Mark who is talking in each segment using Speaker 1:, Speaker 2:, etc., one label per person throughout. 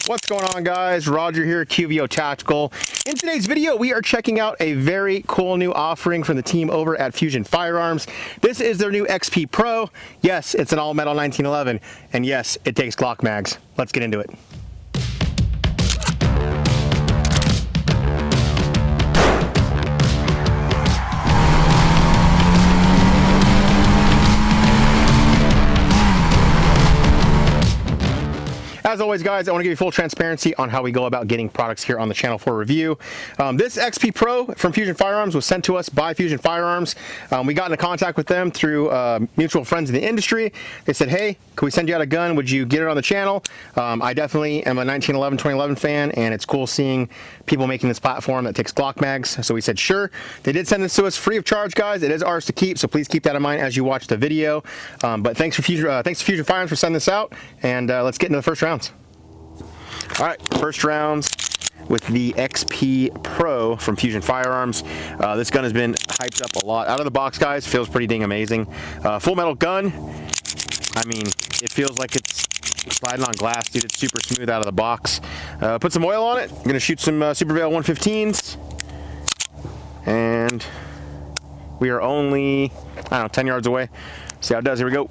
Speaker 1: What's going on, guys? Roger here, QVO Tactical. In today's video, we are checking out a very cool new offering from the team over at Fusion Firearms. This is their new XP Pro. Yes, it's an all-metal 1911, and yes, it takes Glock mags. Let's get into it. As always, guys, I want to give you full transparency on how we go about getting products here on the channel for review. This XP Pro from Fusion Firearms was sent to us by Fusion Firearms. We got into contact with them through mutual friends in the industry. They said, hey, can we send you out a gun? Would you get it on the channel? I definitely am a 1911, 2011 fan, and it's cool seeing people making this platform that takes Glock mags. So we said, sure. They did send this to us free of charge, guys. It is ours to keep, so please keep that in mind as you watch the video. But thanks to Fusion Firearms for sending this out, and let's get into the first rounds. All right, first rounds with the XP Pro from Fusion Firearms. This gun has been hyped up a lot. Out of the box, guys, feels pretty dang amazing. Full metal gun. I mean, it feels like it's sliding on glass, dude. It's super smooth out of the box. Put some oil on it. I'm gonna shoot some SuperVel 115s. And we are only, I don't know, 10 yards away. See how it does, here we go.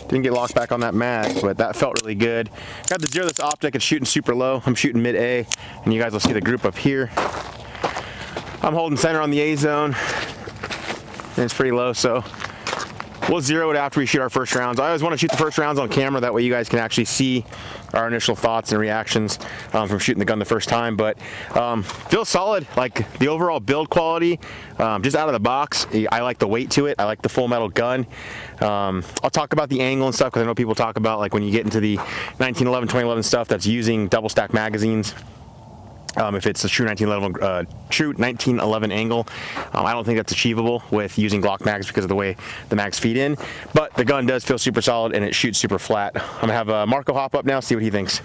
Speaker 1: Didn't get locked back on that mag, but that felt really good. Got the zero this optic, it's shooting super low. I'm shooting mid A, and you guys will see the group up here. I'm holding center on the A zone, and it's pretty low, so we'll zero it after we shoot our first rounds. I always want to shoot the first rounds on camera, that way you guys can actually see our initial thoughts and reactions from shooting the gun the first time. But feels solid, like the overall build quality, just out of the box. I like the weight to it. I like the full metal gun. I'll talk about the angle and stuff, because I know people talk about, like, when you get into the 1911, 2011 stuff that's using double stack magazines. If it's a true 1911 angle, I don't think that's achievable with using Glock mags because of the way the mags feed in. But the gun does feel super solid and it shoots super flat. I'm gonna have Marco hop up now, see what he thinks.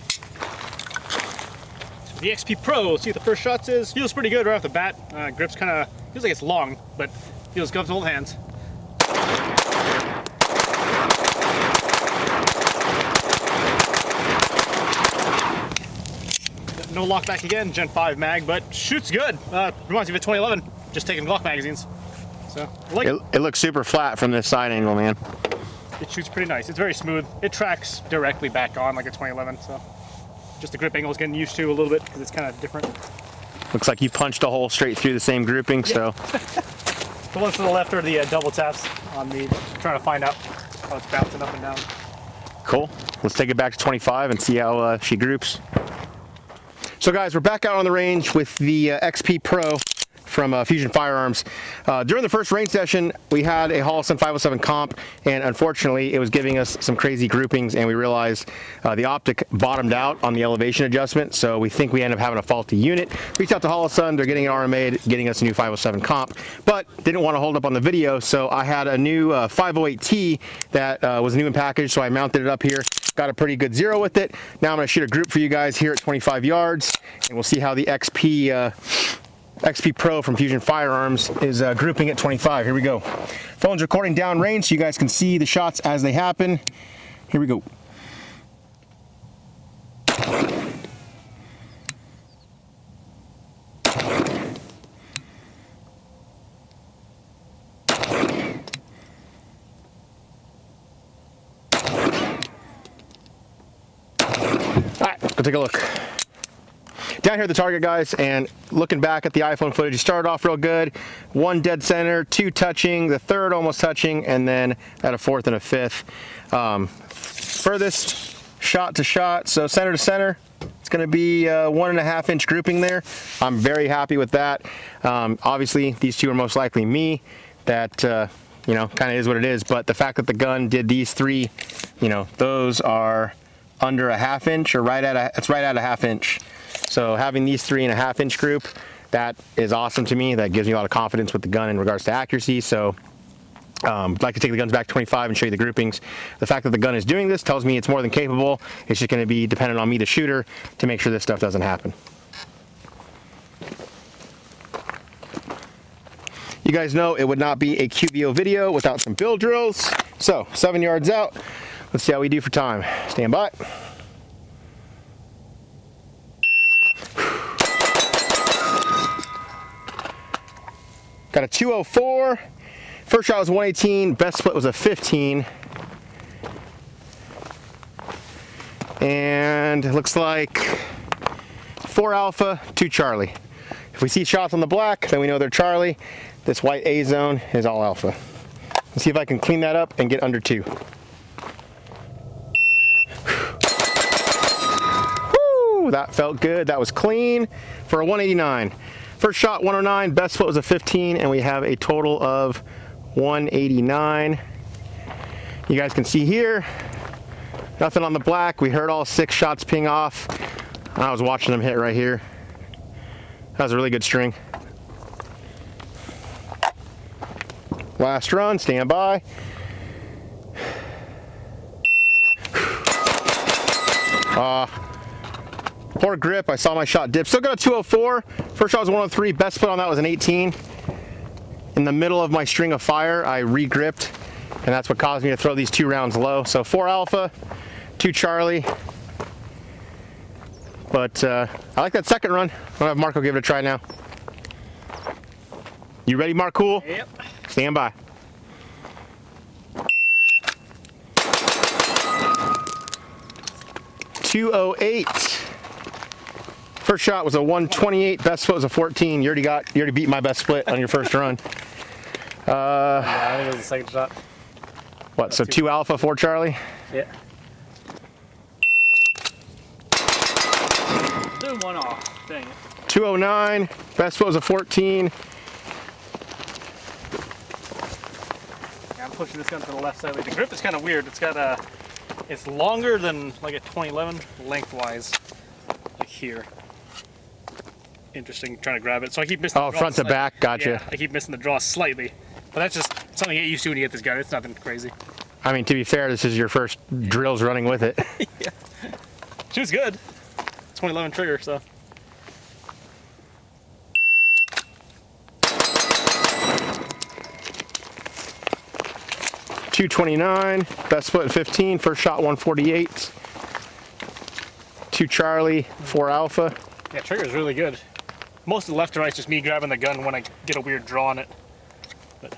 Speaker 2: The XP Pro, see what the first shots is. Feels pretty good right off the bat. Grip's kind of, feels like it's long, but feels good to hold hands. No lock back again, Gen 5 mag, but shoots good. Reminds me of a 2011, just taking Glock magazines. So, like
Speaker 1: it looks super flat from this side angle, man.
Speaker 2: It shoots pretty nice. It's very smooth. It tracks directly back on like a 2011, so just the grip angle is getting used to a little bit because it's kind of different.
Speaker 1: Looks like you punched a hole straight through the same grouping, yeah. So.
Speaker 2: The ones to the left are the double taps on the, trying to find out how it's bouncing up and down.
Speaker 1: Cool. Let's take it back to 25 and see how she groups. So, guys, we're back out on the range with the XP Pro from Fusion Firearms. During the first range session, we had a Holosun 507 comp, and unfortunately, it was giving us some crazy groupings, and we realized the optic bottomed out on the elevation adjustment, so we think we end up having a faulty unit. Reached out to Holosun, they're getting it RMA'd, getting us a new 507 comp, but didn't want to hold up on the video, so I had a new 508T that was new in package, so I mounted it up here. Got a pretty good zero with it. Now I'm going to shoot a group for you guys here at 25 yards, and we'll see how the XP Pro from Fusion Firearms is grouping at 25. Here we go. Phone's recording downrange so you guys can see the shots as they happen. Here we go. All right, let's go take a look. Down here at the target, guys, and looking back at the iPhone footage, you started off real good. One dead center, two touching, the third almost touching, and then at a fourth and a fifth. Furthest shot to shot, so center to center, it's going to be 1.5 inch grouping there. I'm very happy with that. Obviously, these two are most likely me. That, you know, kind of is what it is, but the fact that the gun did these three, you know, those are under 1/2 inch, or it's right at 1/2 inch. So having these 3.5 inch group, that is awesome to me. That gives me a lot of confidence with the gun in regards to accuracy. So I'd like to take the guns back to 25 and show you the groupings. The fact that the gun is doing this tells me it's more than capable. It's just going to be dependent on me, the shooter, to make sure this stuff doesn't happen. You guys know it would not be a QVO video without some bill drills. So 7 yards out. Let's see how we do for time. Stand by. Got a 204. First shot was 118. Best split was a 15. And it looks like 4 Alpha, 2 Charlie. If we see shots on the black, then we know they're Charlie. This white A zone is all Alpha. Let's see if I can clean that up and get under 2. Woo, that felt good. That was clean for a 189. First shot 109, best split was a 15, and we have a total of 189. You guys can see here, nothing on the black. We heard all 6 shots ping off. I was watching them hit right here. That was a really good string. Last run, stand by. Poor grip, I saw my shot dip. Still got a 204. First shot was 103, best split on that was an 18. In the middle of my string of fire, I re-gripped, and that's what caused me to throw these 2 rounds low. So 4 Alpha, 2 Charlie. But I like that second run. I'm gonna have Marco give it a try now. You ready, Mark Cool?
Speaker 2: Yep.
Speaker 1: Stand by. .208. First shot was a 128. Best split was a 14. You already beat my best split on your first run.
Speaker 2: Yeah, I think it was the second shot.
Speaker 1: What? So 2 Alpha, 4 Charlie.
Speaker 2: Yeah. Doing one off. Dang it.
Speaker 1: 209. Best split was a 14.
Speaker 2: Yeah, I'm pushing this gun to the left side. Like, the grip is kind of weird. It's got a. It's longer than like a 2011 lengthwise, like here. Interesting, trying to grab it. So I keep missing.
Speaker 1: Oh, front to back, gotcha.
Speaker 2: Yeah, I keep missing the draw slightly, but that's just something you get used to when you get this gun. It's nothing crazy.
Speaker 1: I mean, to be fair, this is your first drills running with it.
Speaker 2: Yeah, she was good. 2011 trigger, so.
Speaker 1: .229, best split 15. First shot 148. 2 Charlie, 4 Alpha.
Speaker 2: Yeah, trigger's really good. Most of the left to right is just me grabbing the gun when I get a weird draw on it. But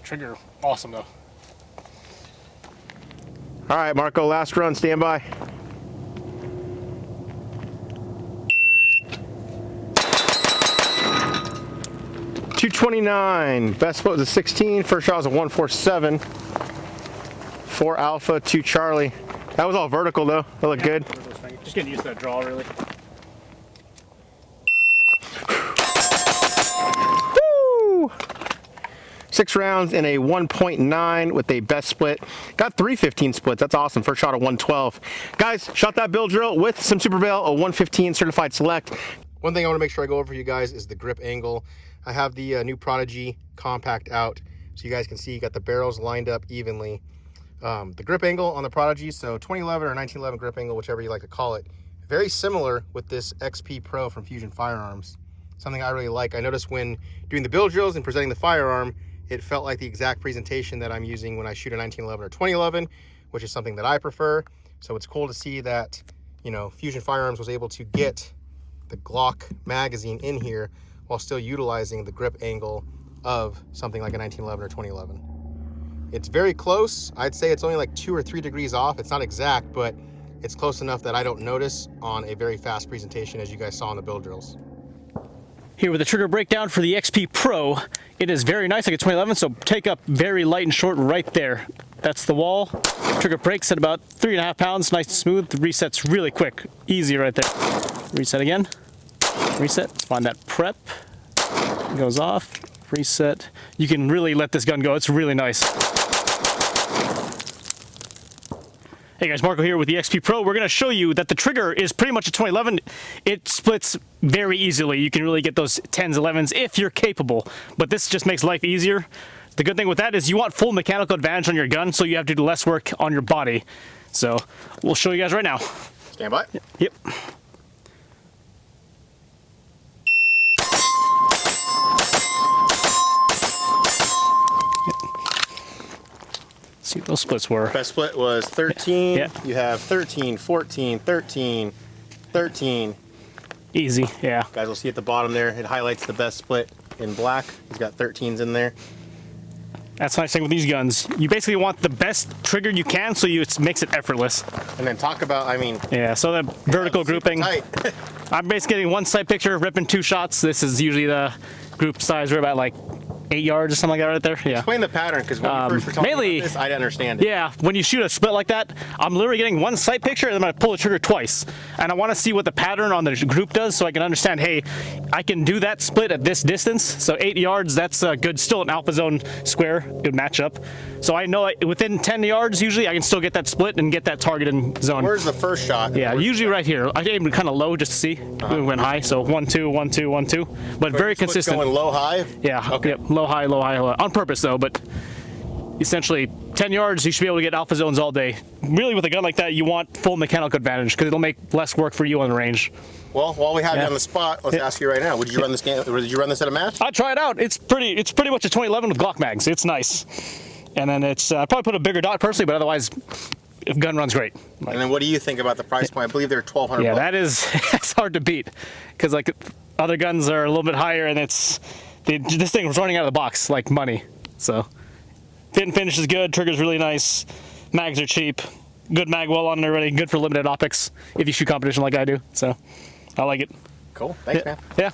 Speaker 2: trigger, awesome though.
Speaker 1: All right, Marco, last run, stand by. .229, best split was a 16. First shot was a 147. 4 Alpha, 2 Charlie. That was all vertical though. That looked good.
Speaker 2: Just getting used to that draw, really.
Speaker 1: Woo! 6 rounds in a 1.9 with a best split. Got 3 15 splits. That's awesome. First shot of 112. Guys, shot that bill drill with some SuperVel, a 115 certified select. One thing I want to make sure I go over for you guys is the grip angle. I have the new Prodigy compact out so you guys can see you got the barrels lined up evenly. The grip angle on the Prodigy, so 2011 or 1911 grip angle, whichever you like to call it, very similar with this XP Pro from Fusion Firearms. Something I really like. I noticed when doing the bill drills and presenting the firearm, it felt like the exact presentation that I'm using when I shoot a 1911 or 2011, which is something that I prefer. So it's cool to see that, you know, Fusion Firearms was able to get the Glock magazine in here while still utilizing the grip angle of something like a 1911 or 2011. It's very close. I'd say it's only like 2 or 3 degrees off. It's not exact, but it's close enough that I don't notice on a very fast presentation, as you guys saw in the build drills.
Speaker 2: Here with the trigger breakdown for the XP Pro, it is very nice, like a 2011, so take up very light and short right there. That's the wall. Trigger breaks at about 3.5 pounds, nice and smooth. The reset's really quick, easy right there. Reset again. Reset, let's find that prep. It goes off, reset. You can really let this gun go, it's really nice. Hey guys, Marco here with the XP Pro. We're going to show you that the trigger is pretty much a 2011. It splits very easily. You can really get those 10s, 11s if you're capable, but this just makes life easier. The good thing with that is you want full mechanical advantage on your gun, so you have to do less work on your body. So we'll show you guys right now.
Speaker 1: Stand by.
Speaker 2: Yep. those splits were.
Speaker 1: Best split was 13.
Speaker 2: Yeah.
Speaker 1: You have 13, 14, 13, 13.
Speaker 2: Easy, yeah.
Speaker 1: Guys will see at the bottom there, it highlights the best split in black. He's got 13s in there.
Speaker 2: That's the nice thing with these guns. You basically want the best trigger you can, so it makes it effortless.
Speaker 1: And then talk about, I mean...
Speaker 2: Yeah, so the vertical grouping.
Speaker 1: Tight.
Speaker 2: I'm basically getting one sight picture, ripping 2 shots. This is usually the group size. We're about like 8 yards or something like that right there. Yeah.
Speaker 1: Explain the pattern, because when you first were talking
Speaker 2: mainly,
Speaker 1: about this, I didn't understand it.
Speaker 2: Yeah, when you shoot a split like that, I'm literally getting one sight picture and then I'm gonna pull the trigger twice. And I wanna see what the pattern on the group does so I can understand, hey, I can do that split at this distance. So 8 yards, that's good, still an alpha zone square, good matchup. So I know within 10 yards, usually I can still get that split and get that target in zone.
Speaker 1: Where's the first shot?
Speaker 2: Yeah, usually right here. I aimed kind of low just to see. We went high, so 1, 2, 1, 2, 1, 2. But very consistent.
Speaker 1: Going low, high?
Speaker 2: Yeah,
Speaker 1: okay.
Speaker 2: Yep, low, high, low, high, low. On purpose though, but essentially 10 yards, you should be able to get alpha zones all day. Really with a gun like that, you want full mechanical advantage because it'll make less work for you on the range.
Speaker 1: Well, while we have you on the spot, let's ask you right now. Would you run this game? Or did you run this at a match?
Speaker 2: I try it out. It's pretty much a 2011 with Glock mags. It's nice. And then it's I probably put a bigger dot personally, but otherwise, gun runs great.
Speaker 1: And then what do you think about the price point? I believe they're $1,200.
Speaker 2: Yeah, that is it's hard to beat because like other guns are a little bit higher, and this thing was running out of the box like money. So fit and finish is good. Trigger's really nice. Mags are cheap. Good mag well on it already. Good for limited optics if you shoot competition like I do. So I like it.
Speaker 1: Cool. Thanks, man.
Speaker 2: Yeah.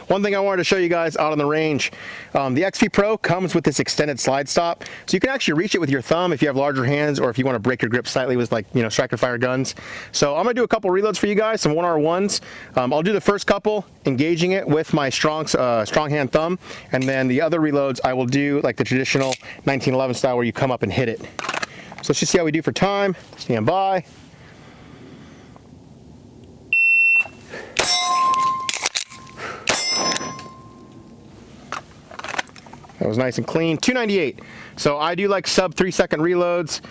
Speaker 1: One thing I wanted to show you guys out on the range, the XP Pro comes with this extended slide stop, so you can actually reach it with your thumb if you have larger hands or if you want to break your grip slightly with, like, you know, striker fire guns. So I'm gonna do a couple reloads for you guys, some 1R1s. I'll do the first couple engaging it with my strong hand thumb, and then the other reloads I will do like the traditional 1911 style where you come up and hit it. So let's just see how we do for time. Stand by. That was nice and clean. 298. So I do like sub 3-second reloads.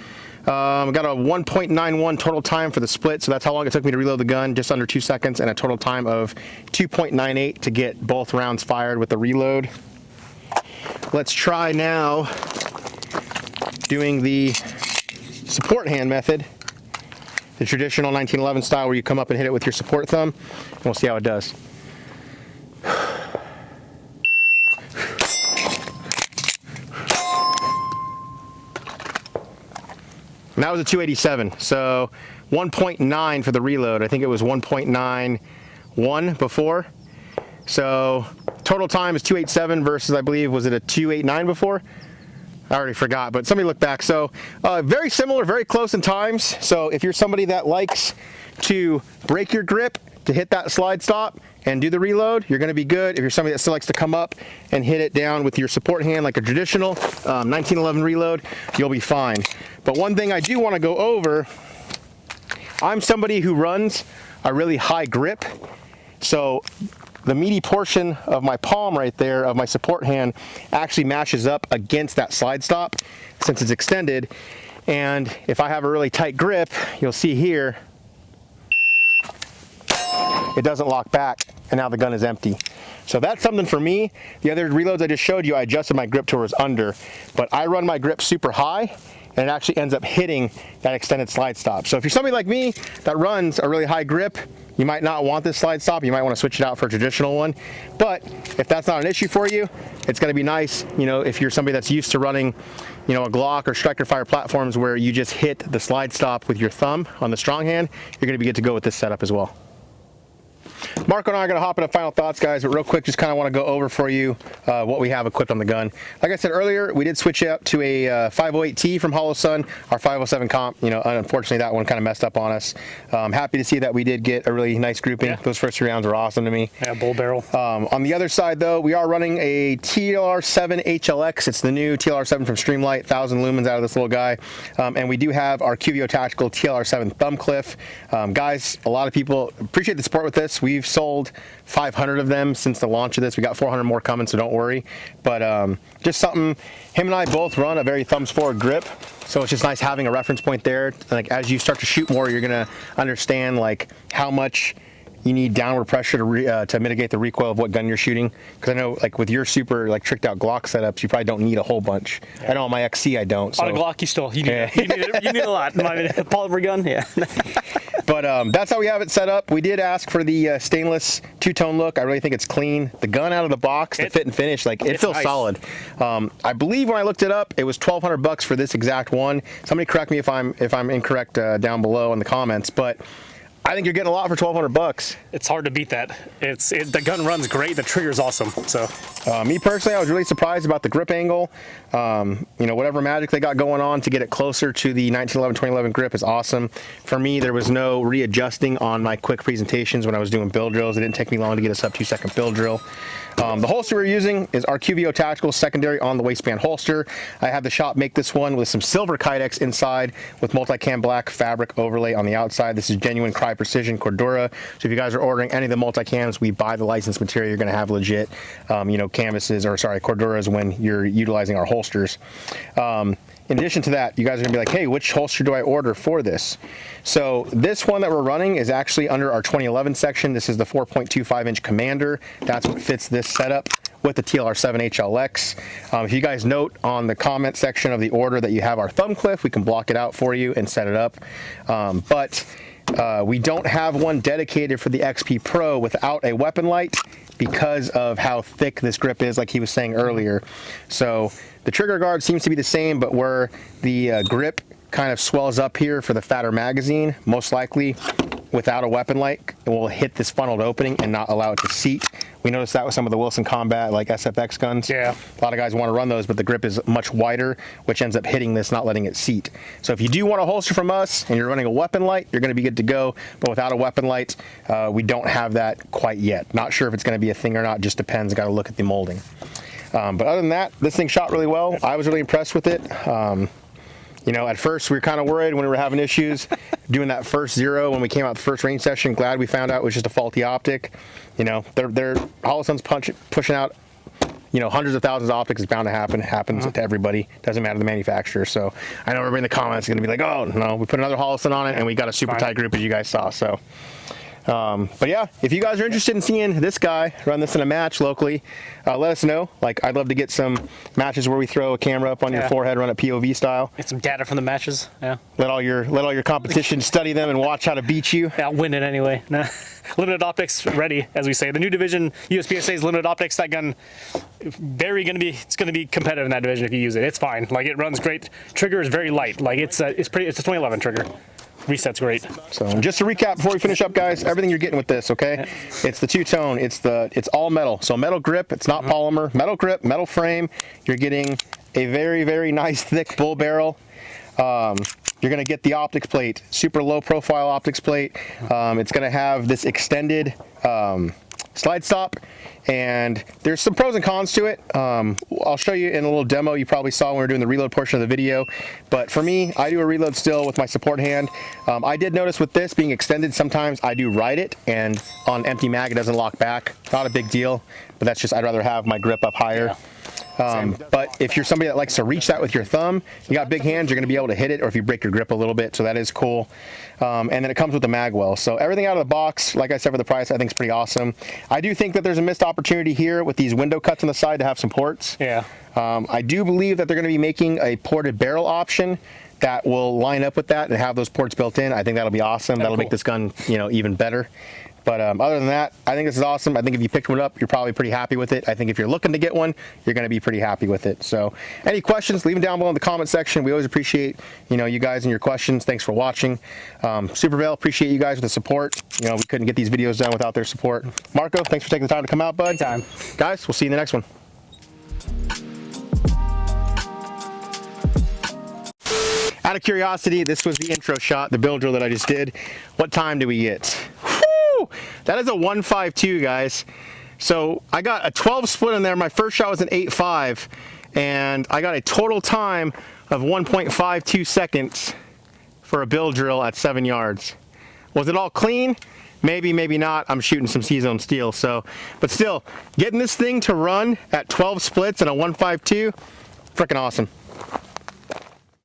Speaker 1: Got a 1.91 total time for the split, so that's how long it took me to reload the gun, just under 2 seconds, and a total time of 2.98 to get both rounds fired with the reload. Let's try now doing the support hand method, the traditional 1911 style where you come up and hit it with your support thumb, and we'll see how it does. And that was a 287, so 1.9 for the reload. I think it was 1.91 before. So total time is 287 versus, I believe, was it a 289 before? I already forgot, but somebody look back. So very similar, very close in times. So if you're somebody that likes to break your grip to hit that slide stop and do the reload, you're gonna be good. If you're somebody that still likes to come up and hit it down with your support hand like a traditional 1911 reload, you'll be fine. But one thing I do wanna go over, I'm somebody who runs a really high grip. So the meaty portion of my palm right there of my support hand actually matches up against that slide stop since it's extended. And if I have a really tight grip, you'll see here, it doesn't lock back, and now the gun is empty. So that's something for me. The other reloads I just showed you, I adjusted my grip towards under, but I run my grip super high, and it actually ends up hitting that extended slide stop. So if you're somebody like me that runs a really high grip, you might not want this slide stop. You might want to switch it out for a traditional one. But if that's not an issue for you, it's going to be nice, you know, if you're somebody that's used to running, you know, a Glock or striker fire platforms where you just hit the slide stop with your thumb on the strong hand, you're going to be good to go with this setup as well. Marco and I are going to hop into final thoughts, guys, but real quick, just kind of want to go over for you what we have equipped on the gun. Like I said earlier, we did switch out to a 508T from Hollow Sun. Our 507 comp, you know, unfortunately that one kind of messed up on us. Happy to see that we did get a really nice grouping. Yeah. Those first 3 rounds were awesome to me.
Speaker 2: Yeah, bull barrel.
Speaker 1: On the other side, though, we are running a TLR7 HLX. It's the new TLR7 from Streamlight, 1,000 lumens out of this little guy. And we do have our QVO Tactical TLR7 Thumb Cliff. Guys, a lot of people appreciate the support with this. We've sold 500 of them since the launch of this. We got 400 more coming, so don't worry. But just something, him and I both run a very thumbs forward grip, so it's just nice having a reference point there. Like as you start to shoot more, you're gonna understand like how much you need downward pressure to mitigate the recoil of what gun you're shooting. Because I know, like with your super like tricked out Glock setups, you probably don't need a whole bunch. Yeah. I know on my XC I don't. So.
Speaker 2: On a Glock, you need a lot. My polymer gun, yeah.
Speaker 1: But that's how we have it set up. We did ask for the stainless two-tone look. I really think it's clean. The gun out of the box, the fit and finish, like it feels nice. Solid. I believe when I looked it up, it was $1,200 for this exact one. Somebody correct me if I'm incorrect down below in the comments, but I think you're getting a lot for $1,200.
Speaker 2: It's hard to beat that. The gun runs great. The trigger's awesome. So,
Speaker 1: me personally, I was really surprised about the grip angle. You know, whatever magic they got going on to get it closer to the 1911-2011 grip is awesome. For me, there was no readjusting on my quick presentations when I was doing build drills. It didn't take me long to get a sub 2-second build drill. The holster we're using is our QVO Tactical secondary on the waistband holster. I had the shop make this one with some silver Kydex inside with multicam black fabric overlay on the outside. This is genuine Cry Precision Cordura. So if you guys are ordering any of the multicams, we buy the licensed material. You're going to have legit, you know, canvases or sorry, Corduras when you're utilizing our holsters. In addition to that, you guys are gonna be like, hey, which holster do I order for this? So this one that we're running is actually under our 2011 section. This is the 4.25-inch Commander. That's what fits this setup with the TLR7 HLX. If you guys note on the comment section of the order that you have our thumb clip, we can block it out for you and set it up. We don't have one dedicated for the XP Pro without a weapon light because of how thick this grip is, like he was saying earlier. So the trigger guard seems to be the same, but where the grip kind of swells up here for the fatter magazine, most likely without a weapon light, it will hit this funneled opening and not allow it to seat. We noticed that with some of the Wilson Combat, like SFX guns. Yeah. A lot of guys want to run those, but the grip is much wider, which ends up hitting this, not letting it seat. So if you do want a holster from us and you're running a weapon light, you're going to be good to go. But without a weapon light, we don't have that quite yet. Not sure if it's going to be a thing or not, just depends. Got to look at the molding. But other than that, this thing shot really well. I was really impressed with it. You know, at first we were kind of worried when we were having issues doing that first zero when we came out the first range session. Glad we found out it was just a faulty optic. You know, they're Holosun's pushing out, you know, hundreds of thousands of optics is bound to happen. It happens to everybody. Doesn't matter the manufacturer. So I know everybody in the comments is going to be like, oh no, we put another Holosun on it and we got a super tight group as you guys saw. So. But yeah, if you guys are interested in seeing this guy run this in a match locally, let us know. Like, I'd love to get some matches where we throw a camera up on your forehead, run it POV style.
Speaker 2: Get some data from the matches. Yeah.
Speaker 1: Let all your competition study them and watch how to beat you.
Speaker 2: I'll win it anyway. No. Limited optics ready, as we say. The new division, USPSA's limited optics. That gun, it's going to be competitive in that division if you use it. It's fine. Like, it runs great. Trigger is very light. Like, it's a 2011 trigger. Reset's great.
Speaker 1: So just to recap before we finish up, guys, everything you're getting with this, okay? It's the two-tone, it's all metal. So metal grip, it's not polymer. Metal grip, metal frame. You're getting a very, very nice thick bull barrel. You're gonna get the optics plate, super low profile optics plate. It's gonna have this extended slide stop, and there's some pros and cons to it. I'll show you in a little demo you probably saw when we were doing the reload portion of the video, but for me, I do a reload still with my support hand. I did notice with this being extended, sometimes I do ride it, and on empty mag it doesn't lock back. Not a big deal, but that's just, I'd rather have my grip up higher. Yeah. But if you're somebody that likes to reach that with your thumb, you got big hands, you're going to be able to hit it, or if you break your grip a little bit, so that is cool. And then it comes with the mag well. So everything out of the box, like I said, for the price, I think is pretty awesome. I do think that there's a missed opportunity here with these window cuts on the side to have some ports. Yeah. I do believe that they're going to be making a ported barrel option that will line up with that and have those ports built in. I think that'll be awesome. That'll make this gun, you know, even better. But other than that, I think this is awesome. I think if you picked one up, you're probably pretty happy with it. I think if you're looking to get one, you're going to be pretty happy with it. So any questions, leave them down below in the comment section. We always appreciate, you know, you guys and your questions. Thanks for watching. SuperVel, appreciate you guys with the support. You know, we couldn't get these videos done without their support. Marco, thanks for taking the time to come out, bud.
Speaker 2: Anytime.
Speaker 1: Guys, we'll see you in the next one. Out of curiosity, this was the intro shot, the build drill that I just did. What time do we get? That is a 1.52, guys. So I got a 12 split in there. My first shot was an 8.5, and I got a total time of 1.52 seconds for a build drill at 7 yards. Was it all clean? Maybe, maybe not. I'm shooting some C-zone steel. So, but still, getting this thing to run at 12 splits and a 1.52, freaking awesome.